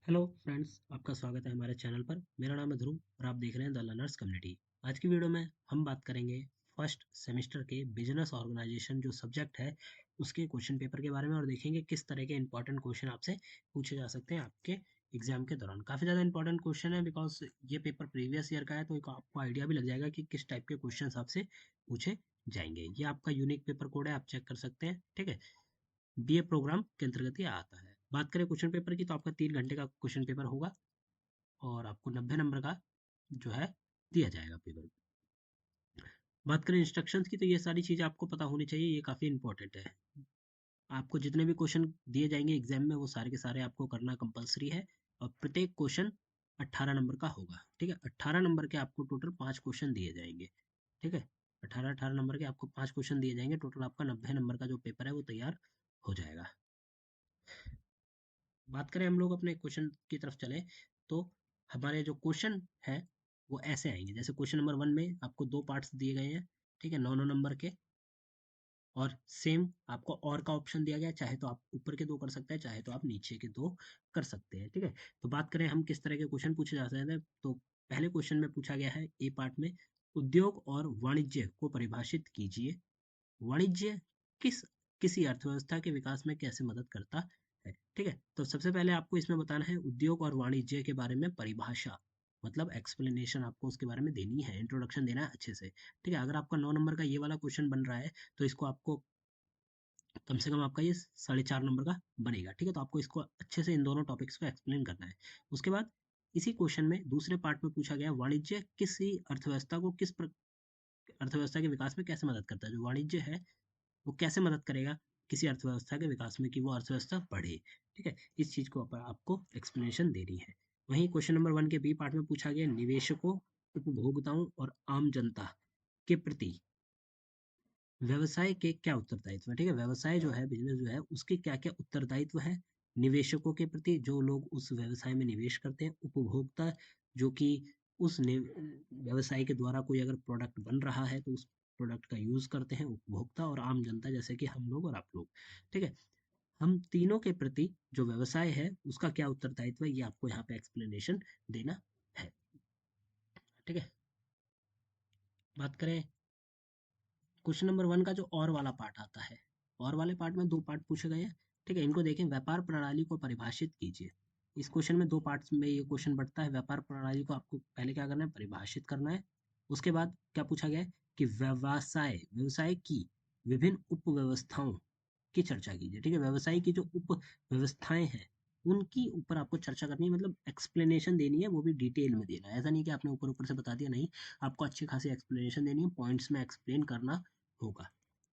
Hello friends, आपका स्वागत है हमारे चैनल पर। मेरा नाम है ध्रुव और आप देख रहे हैं द लर्नर्स कम्युनिटी। आज की वीडियो में हम बात करेंगे फर्स्ट सेमेस्टर के बिजनेस ऑर्गेनाइजेशन जो सब्जेक्ट है उसके क्वेश्चन पेपर के बारे में और देखेंगे किस तरह के इंपॉर्टेंट क्वेश्चन आपसे पूछे जा सकते हैं आपके एग्जाम के दौरान। काफ़ी ज़्यादा इंपॉर्टेंट क्वेश्चन है बिकॉज ये पेपर प्रीवियस ईयर का है, तो एक आपको आइडिया भी लग जाएगा कि किस टाइप के क्वेश्चन आपसे पूछे जाएंगे। ये आपका यूनिक पेपर कोड है, आप चेक कर सकते हैं। ठीक है, बीए प्रोग्राम के अंतर्गत ये आता है। बात करें क्वेश्चन पेपर की, तो आपका 3 घंटे का क्वेश्चन पेपर होगा और आपको 90 नंबर का जो है दिया जाएगा पेपर। बात करें इंस्ट्रक्शंस की, तो ये सारी चीज़ें आपको पता होनी चाहिए, ये काफ़ी इंपॉर्टेंट है। आपको जितने भी क्वेश्चन दिए जाएंगे एग्जाम में वो सारे के सारे आपको करना कंपलसरी है और प्रत्येक क्वेश्चन 18 नंबर का होगा। ठीक है, 18 नंबर के आपको टोटल 5 क्वेश्चन दिए जाएंगे। ठीक है, 18-18 नंबर के आपको 5 क्वेश्चन दिए जाएंगे। टोटल आपका 90 नंबर का जो पेपर है वो तैयार हो जाएगा। बात करें हम लोग अपने क्वेश्चन की तरफ चले, तो हमारे जो क्वेश्चन है वो ऐसे आएंगे। जैसे क्वेश्चन नंबर 1 में आपको 2 पार्ट्स दिए गए हैं। ठीक है, 9 9 नंबर के। और सेम आपको और का ऑप्शन दिया गया है, चाहे तो आप ऊपर के 2 कर सकते हैं, चाहे तो आप नीचे के 2 कर सकते हैं। ठीक है, तो बात करें हम किस तरह के क्वेश्चन पूछे जा सकते हैं, तो पहले क्वेश्चन में पूछा गया है ए पार्ट में, उद्योग और वाणिज्य को परिभाषित कीजिए। वाणिज्य किस किसी अर्थव्यवस्था के विकास में कैसे मदद करता है। ठीक है, तो सबसे पहले आपको इसमें बताना है उद्योग और वाणिज्य के बारे में परिभाषा, मतलब एक्सप्लेनेशन आपको उसके बारे में देनी है, इंट्रोडक्शन देना है अच्छे से। ठीक है, अगर आपका 9 नंबर का ये वाला क्वेश्चन बन रहा है तो इसको आपको कम से कम आपका ये 4.5 नंबर का बनेगा। ठीक है, तो आपको इसको अच्छे से इन दोनों टॉपिक्स को एक्सप्लेन करना है। उसके बाद इसी क्वेश्चन में दूसरे पार्ट में पूछा गया वाणिज्य किसी अर्थव्यवस्था को अर्थव्यवस्था के विकास में कैसे मदद करता है। जो वाणिज्य है वो कैसे मदद करेगा किसी अर्थव्यवस्था के विकास में कि वो अर्थव्यवस्था बढ़े। ठीक है, इस चीज को आपको एक्सप्लेनेशन देनी है। वहीं क्वेश्चन नंबर 1 के बी पार्ट में पूछा गया निवेशकों, उपभोक्ताओं और आम जनता के प्रति व्यवसाय के क्या उत्तरदायित्व है। ठीक है, व्यवसाय जो है, बिजनेस जो है, उसके क्या क्या उत्तरदायित्व है निवेशकों के प्रति, जो लोग उस व्यवसाय में निवेश करते हैं, उपभोक्ता जो कि व्यवसाय के द्वारा कोई अगर प्रोडक्ट बन रहा है तो उस प्रोडक्ट का यूज करते हैं उपभोक्ता, और आम जनता जैसे कि हम लोग और आप लोग। ठीक है, हम तीनों के प्रति जो व्यवसाय है उसका क्या उत्तरदायित्व है, ये आपको यहाँ पे एक्सप्लेनेशन देना है। ठीक है, बात करें क्वेश्चन नंबर 1 का, जो और वाला पार्ट आता है, और वाले पार्ट में 2 पार्ट पूछे गए हैं। ठीक है, इनको देखें। व्यापार प्रणाली को परिभाषित कीजिए। इस क्वेश्चन में 2 पार्ट्स में ये क्वेश्चन बढ़ता है। व्यापार प्रणाली को आपको पहले क्या करना है, परिभाषित करना है। उसके बाद क्या पूछा गया है कि व्यवसाय व्यवसाय की विभिन्न उपव्यवस्थाओं की चर्चा कीजिए। ठीक है, व्यवसाय की जो उप व्यवस्थाएं हैं उनकी ऊपर आपको चर्चा करनी है, मतलब एक्सप्लेनेशन देनी है, वो भी डिटेल में देना है। ऐसा नहीं कि आपने ऊपर ऊपर से बता दिया, नहीं, आपको अच्छी खासी एक्सप्लेनेशन देनी है, पॉइंट्स में एक्सप्लेन करना होगा।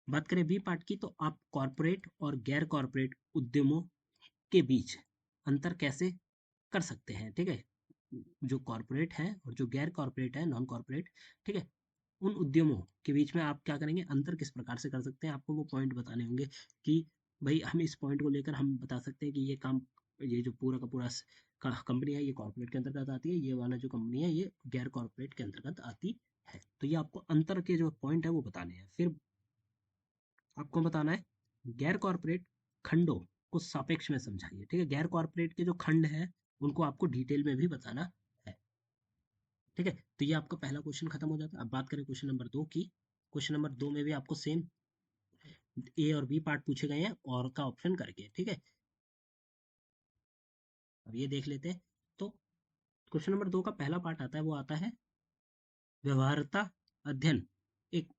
बात करें बी पार्ट की, तो आप कॉरपोरेट और गैर कॉरपोरेट उद्यमों के बीच अंतर कैसे कर सकते हैं। ठीक है, जो कॉरपोरेट है और जो गैर कॉरपोरेट है, नॉन कॉरपोरेट, ठीक है, उन उद्यमों के बीच में आप क्या करेंगे, अंतर किस प्रकार से कर सकते हैं, आपको वो पॉइंट बताने होंगे कि भाई हम इस पॉइंट को लेकर हम बता सकते हैं कि ये काम, ये जो पूरा का पूरा कंपनी है ये कॉरपोरेट के अंतर्गत आती है, ये वाला जो कंपनी है ये गैर कॉरपोरेट के अंतर्गत आती है। तो ये आपको अंतर के जो पॉइंट है वो बताने हैं। फिर आपको बताना है गैर कॉरपोरेट खंडों को सापेक्ष में समझाइए। ठीक है, गैर कॉरपोरेट के जो खंड है उनको आपको डिटेल में भी बताना है। ठीक है, तो ये आपका पहला क्वेश्चन खत्म हो जाता है। अब बात करें क्वेश्चन नंबर 2 की। क्वेश्चन नंबर 2 में भी आपको सेम ए और बी पार्ट पूछे गए हैं और का ऑप्शन करके। ठीक है, अब ये देख लेते हैं। तो क्वेश्चन नंबर 2 का पहला पार्ट आता है, वो आता है व्यवहार्यता अध्ययन एक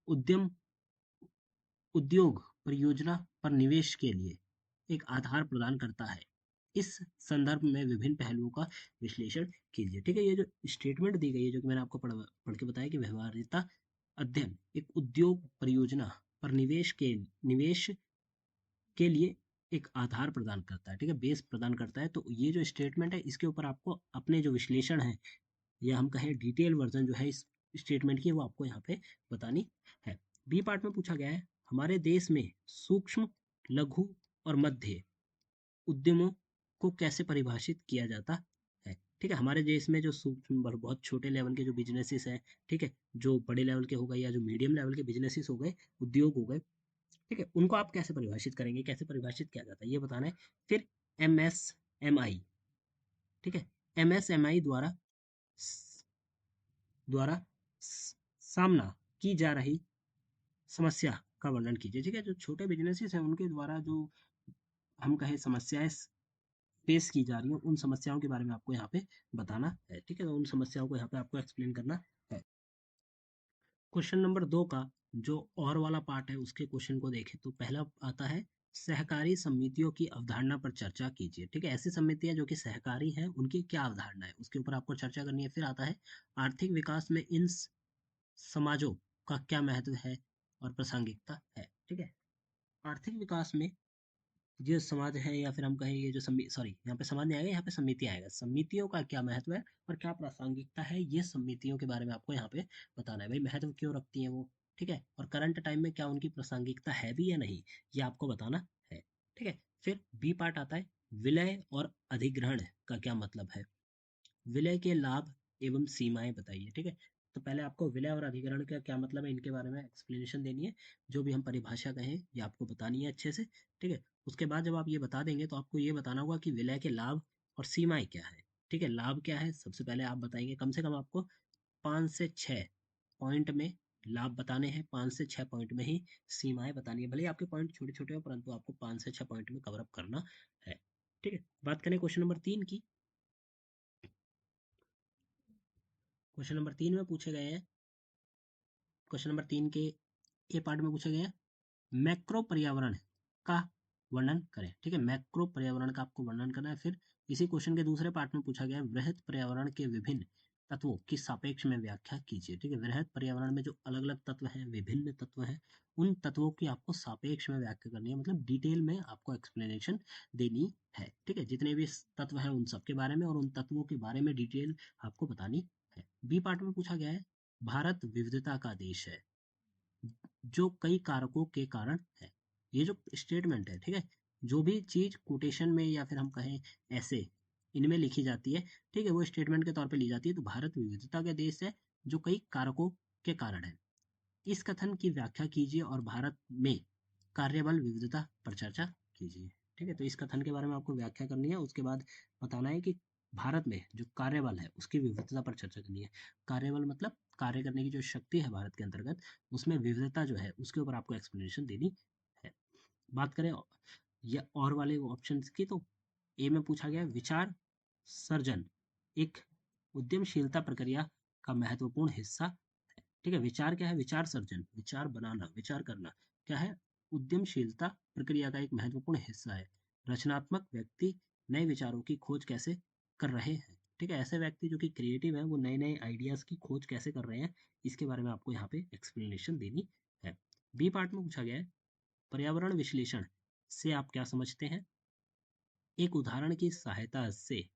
उद्योग परियोजना पर निवेश के लिए एक आधार प्रदान करता है। इस संदर्भ में विभिन्न पहलुओं का विश्लेषण कीजिए। ठीक है, ये जो स्टेटमेंट दी गई है, जो कि मैंने आपको पढ़ के बताया कि व्यवहार्यता अध्ययन एक उद्योग परियोजना पर निवेश के लिए एक आधार प्रदान करता है। ठीक है, बेस प्रदान करता है। तो ये जो स्टेटमेंट है इसके ऊपर आपको अपने जो विश्लेषण है, या हम कहें डिटेल वर्जन जो है इस स्टेटमेंट की, वो आपको यहाँ पे बतानी है। बी पार्ट में पूछा गया है हमारे देश में सूक्ष्म, लघु और मध्य उद्यमों को कैसे परिभाषित किया जाता है। ठीक है, हमारे देश में जो सूक्ष्म और बहुत छोटे लेवल के जो बिजनेसेस हैं, ठीक है, जो बड़े लेवल के हो गए या जो मीडियम लेवल के बिजनेसेस हो गए, उद्योग हो गए, ठीक है, उनको आप कैसे परिभाषित करेंगे, कैसे परिभाषित किया जाता है, ये बताना है। फिर एम एस एम आई, ठीक है। एमएसएमई द्वारा सामना की जा रही समस्या का वर्णन कीजिए। ठीक है, जो छोटे बिजनेसेस हैं उनके द्वारा जो हम कहें समस्याएं फेस की जा रही हैं, उन समस्याओं के बारे में आपको यहाँ पे बताना है। ठीक है, तो उन समस्याओं को यहाँ पे आपको एक्सप्लेन करना है। क्वेश्चन नंबर 2 का जो और वाला पार्ट है उसके क्वेश्चन को देखें तो पहला आता है सहकारी समितियों की अवधारणा पर चर्चा कीजिए। ठीक है, ऐसी समितियां जो कि सहकारी हैं उनकी क्या अवधारणा है उसके ऊपर आपको चर्चा करनी है। फिर आता है आर्थिक विकास में इन समाजों का क्या महत्व है और प्रासंगिकता है। ठीक है, आर्थिक विकास में जो समाज है या फिर हम कहें ये जो सॉरी यहाँ पे समाज नहीं आएगा, यहाँ पे समिति आएगा। समितियों का क्या महत्व है और क्या प्रासंगिकता है, ये समितियों के बारे में आपको यहाँ पे बताना है। भाई महत्व क्यों रखती हैं वो, ठीक है, और करंट टाइम में क्या उनकी प्रासंगिकता है भी या नहीं, ये आपको बताना है। ठीक है, फिर बी पार्ट आता है विलय और अधिग्रहण का क्या मतलब है, विलय के लाभ एवं सीमाएं बताइए। ठीक है, तो पहले आपको विलय और अधिग्रहण का क्या मतलब है इनके बारे में एक्सप्लेनेशन देनी है। जो भी हम परिभाषा कहें ये आपको बतानी है अच्छे से। ठीक है, उसके बाद जब आप ये बता देंगे तो आपको ये बताना होगा कि विलय के लाभ और सीमाएं क्या है। ठीक है, लाभ क्या है सबसे पहले आप बताएंगे, कम से कम आपको 5 से 6 पॉइंट में लाभ बताने हैं, 5 से 6 पॉइंट में ही सीमाएं बतानी है। भले ही आपके पॉइंट छोटे छोटे हो परंतु आपको 5 से 6 पॉइंट में कवर अप करना है। ठीक है, बात करें क्वेश्चन नंबर 3 की। क्वेश्चन नंबर 3 में पूछे गए हैं, क्वेश्चन नंबर 3 के ए पार्ट में पूछा गया है मैक्रो पर्यावरण का वर्णन करें। ठीक है, मैक्रो पर्यावरण का आपको वर्णन करना है। फिर इसी क्वेश्चन के दूसरे पार्ट में पूछा गया है वृहद पर्यावरण के विभिन्न तत्वों की सापेक्ष में व्याख्या कीजिए। ठीक है, वृहद पर्यावरण में जो अलग अलग तत्व हैं, विभिन्न तत्व हैं, उन तत्वों की आपको सापेक्ष में व्याख्या करनी है, मतलब डिटेल में आपको एक्सप्लेनेशन देनी है। ठीक है, जितने भी तत्व हैं उन सब के बारे में और उन तत्वों के बारे में डिटेल आपको बतानी है। बी पार्ट में पूछा गया है भारत विविधता का देश है जो कई कारकों के कारण है। ये जो स्टेटमेंट है, ठीक है, जो भी चीज कोटेशन में या फिर हम कहें ऐसे इनमें लिखी जाती है, ठीक है, वो स्टेटमेंट के तौर पे ली जाती है। तो भारत विविधता का देश है जो कई कारकों के कारण है, इस कथन की व्याख्या कीजिए और भारत में कार्यबल विविधता पर चर्चा कीजिए। ठीक है, तो इस कथन के बारे में आपको व्याख्या करनी है। उसके बाद बताना है कि भारत में जो कार्यबल है उसकी विविधता पर चर्चा करनी है। कार्यबल मतलब कार्य करने की जो शक्ति है भारत के अंतर्गत, उसमें विविधता जो है उसके ऊपर आपको एक्सप्लेनेशन देनी है। बात करें या और वाले ऑप्शन की, तो ए में पूछा गया विचार सर्जन एक उद्यमशीलता प्रक्रिया का महत्वपूर्ण हिस्सा। ठीक है, विचार क्या है, विचार सर्जन, विचार बनाना, विचार करना क्या है, उद्यमशीलता प्रक्रिया का एक महत्वपूर्ण हिस्सा है। रचनात्मक व्यक्ति नए विचारों की खोज कैसे कर रहे हैं। ठीक है, ऐसे व्यक्ति जो कि क्रिएटिव है वो नए नए आइडियाज की खोज कैसे कर रहे हैं, इसके बारे में आपको यहाँ पे एक्सप्लेनेशन देनी है। बी पार्ट में पूछा गया है पर्यावरण विश्लेषण से आप क्या समझते हैं, एक उदाहरण की सहायता से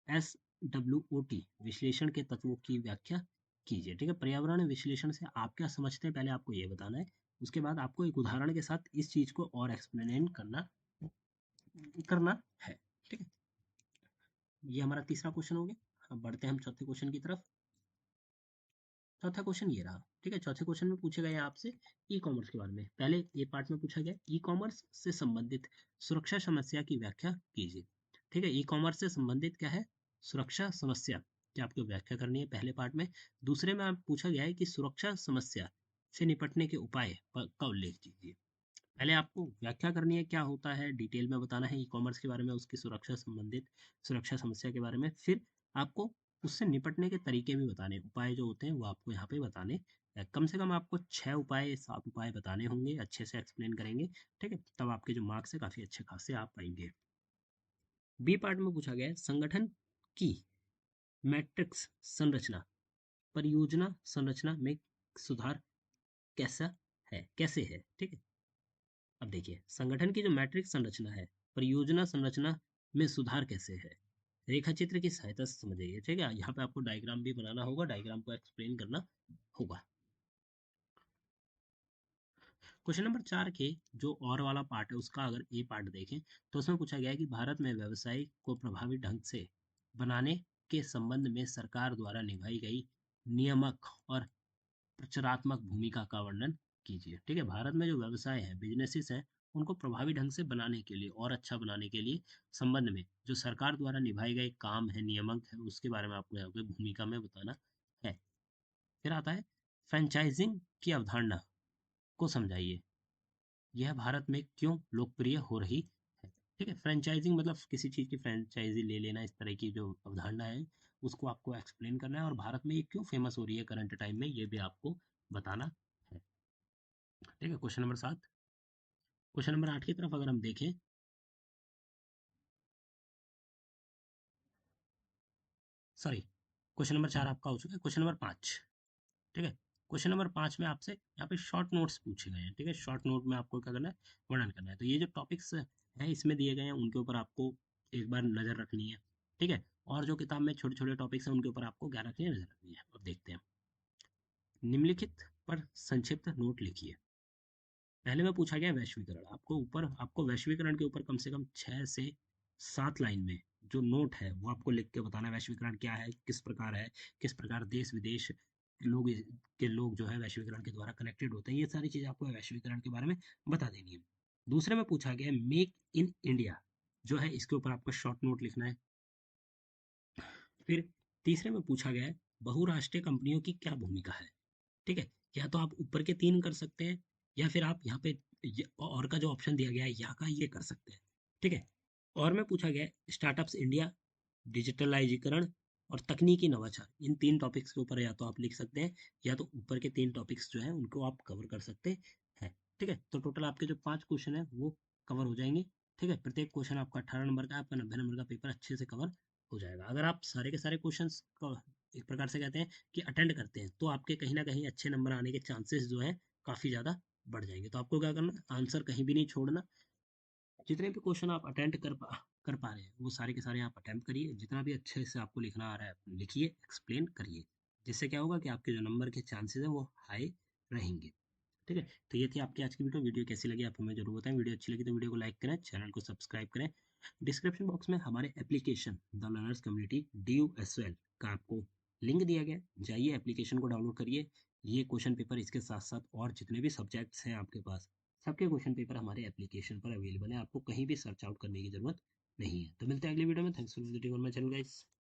SWOT विश्लेषण के तत्वों की व्याख्या कीजिए। ठीक है, पर्यावरण विश्लेषण से आप क्या समझते हैं पहले आपको ये बताना है। उसके बाद आपको एक उदाहरण के साथ इस चीज को और एक्सप्लेन करना है। ठीक है, ये हमारा तीसरा क्वेश्चन हो गया। अब बढ़ते हैं हम चौथे क्वेश्चन की तरफ। चौथा क्वेश्चन ये रहा। ठीक है, चौथे क्वेश्चन में पूछे गए आपसे ई कॉमर्स के बारे में। पहले ये पार्ट में पूछा गया ई कॉमर्स से संबंधित सुरक्षा समस्या की व्याख्या कीजिए। ठीक है, ई कॉमर्स से संबंधित क्या है, सुरक्षा समस्या की आपको व्याख्या करनी है पहले पार्ट में। दूसरे में आप पूछा गया है कि सुरक्षा समस्या से निपटने के उपाय का उल्लेख कीजिए। पहले आपको व्याख्या करनी है क्या होता है, डिटेल में बताना है ई कॉमर्स के बारे में, उसकी सुरक्षा संबंधित सुरक्षा समस्या के बारे में। फिर आपको उससे निपटने के तरीके भी बताने, उपाय जो होते हैं वो आपको यहाँ पे बताने हैं। कम से कम आपको 6 उपाय 7 उपाय बताने होंगे, अच्छे से एक्सप्लेन करेंगे। ठीक है, तब आपके जो मार्क्स है काफ़ी अच्छे खासे आप पाएंगे। बी पार्ट में पूछा गया है संगठन की मैट्रिक्स संरचना परियोजना संरचना में सुधार कैसा कैसे है। ठीक है, अब देखिए संगठन की जो मैट्रिक्स संरचना है परियोजना संरचना में सुधार कैसे है, रेखा चित्र की सहायता से समझिए। ठीक है, यहाँ पे आपको डायग्राम भी बनाना होगा, डायग्राम को एक्सप्लेन करना होगा। क्वेश्चन नंबर 4 के जो और वाला पार्ट है उसका अगर ए पार्ट देखें तो उसमें पूछा गया है कि भारत में व्यवसाय को प्रभावी ढंग से बनाने के संबंध में सरकार द्वारा निभाई गई नियामक और प्रचारात्मक भूमिका का वर्णन कीजिए। ठीक है, भारत में जो व्यवसाय है बिजनेसेस है उनको प्रभावी ढंग से बनाने के लिए और अच्छा बनाने के लिए संबंध में जो सरकार द्वारा निभाए गए काम है, नियामक है, उसके बारे में आपको यहाँ पे भूमिका में बताना है। फिर आता है फ्रेंचाइजिंग की अवधारणा को समझाइए, यह भारत में क्यों लोकप्रिय हो रही है। ठीक है, फ्रेंचाइजिंग मतलब किसी चीज़ की फ्रेंचाइजी ले लेना, इस तरह की जो अवधारणा है उसको आपको एक्सप्लेन करना है, और भारत में ये क्यों फेमस हो रही है करंट टाइम में, ये भी आपको बताना है। ठीक है, क्वेश्चन नंबर 7। क्वेश्चन नंबर 8 की तरफ अगर हम देखें, सॉरी, क्वेश्चन नंबर 4 आपका हो चुका है, क्वेश्चन नंबर 5। ठीक है, क्वेश्चन नंबर 5 में आपसे यहाँ पे शॉर्ट नोट्स पूछे गए हैं। ठीक है, शॉर्ट नोट में आपको क्या करना है, वर्णन करना है। तो ये जो टॉपिक्स हैं इसमें दिए गए हैं उनके ऊपर आपको एक बार नज़र रखनी है। ठीक है, और जो किताब में छोटे छोटे टॉपिक्स हैं उनके ऊपर आपको क्या रखनी है, नज़र रखनी है। अब देखते हैं, निम्नलिखित पर संक्षिप्त नोट लिखिए। पहले में पूछा गया वैश्वीकरण, आपको ऊपर आपको वैश्वीकरण के ऊपर कम से कम 6 से 7 लाइन में जो नोट है वो आपको लिख के बताना है, वैश्वीकरण क्या है, किस प्रकार है, किस प्रकार देश विदेश लोग के लोग जो है वैश्वीकरण के द्वारा कनेक्टेड होते हैं, ये सारी चीज़ आपको वैश्वीकरण के बारे में बता देनी है। दूसरे में पूछा गया मेक इन इंडिया जो है, इसके ऊपर आपको शॉर्ट नोट लिखना है। फिर तीसरे में पूछा गया है बहुराष्ट्रीय कंपनियों की क्या भूमिका है। ठीक है, या तो आप ऊपर के 3 कर सकते हैं, या फिर आप यहाँ पे और का जो ऑप्शन दिया गया है यहाँ का ये कर सकते हैं। ठीक है, और में पूछा गया है स्टार्टअप्स इंडिया, डिजिटलाइजीकरण और तकनीकी नवाचार, इन 3 टॉपिक्स के ऊपर या तो आप लिख सकते हैं, या तो ऊपर के 3 टॉपिक्स जो हैं उनको आप कवर कर सकते हैं। ठीक है, तो टोटल आपके जो 5 क्वेश्चन है वो कवर हो जाएंगे। ठीक है, प्रत्येक क्वेश्चन आपका 18 नंबर का, आपका 90 नंबर का पेपर अच्छे से कवर हो जाएगा। अगर आप सारे के सारे क्वेश्चन एक प्रकार से कहते हैं कि अटेंड करते हैं, तो आपके कहीं ना कहीं अच्छे नंबर आने के चांसेस जो है काफ़ी ज़्यादा बढ़ जाएंगे। तो आपको क्या करना, आंसर कहीं भी नहीं छोड़ना, जितने भी क्वेश्चन आप अटेंड कर पा रहे हैं वो सारे के सारे आप अटेम्प्ट करिए, जितना भी अच्छे से आपको लिखना आ रहा है लिखिए, एक्सप्लेन करिए, जिससे क्या होगा कि आपके जो नंबर के चांसेस हैं वो हाई रहेंगे। ठीक है, तो ये थी आपकी आज की वीडियो। वीडियो कैसी लगी आप हमें जरूर बताएं, वीडियो अच्छी लगी तो वीडियो को लाइक करें, चैनल को सब्सक्राइब करें। डिस्क्रिप्शन बॉक्स में हमारे application the learners community DUSL का आपको लिंक दिया गया है, जाइए एप्लीकेशन को डाउनलोड करिए। ये क्वेश्चन पेपर इसके साथ साथ और जितने भी सब्जेक्ट्स हैं आपके पास, सबके क्वेश्चन पेपर हमारे एप्लीकेशन पर अवेलेबल है, आपको कहीं भी सर्च आउट करने की जरूरत नहीं है। तो मिलते हैं अगली वीडियो में। Thanks for visiting on my channel guys.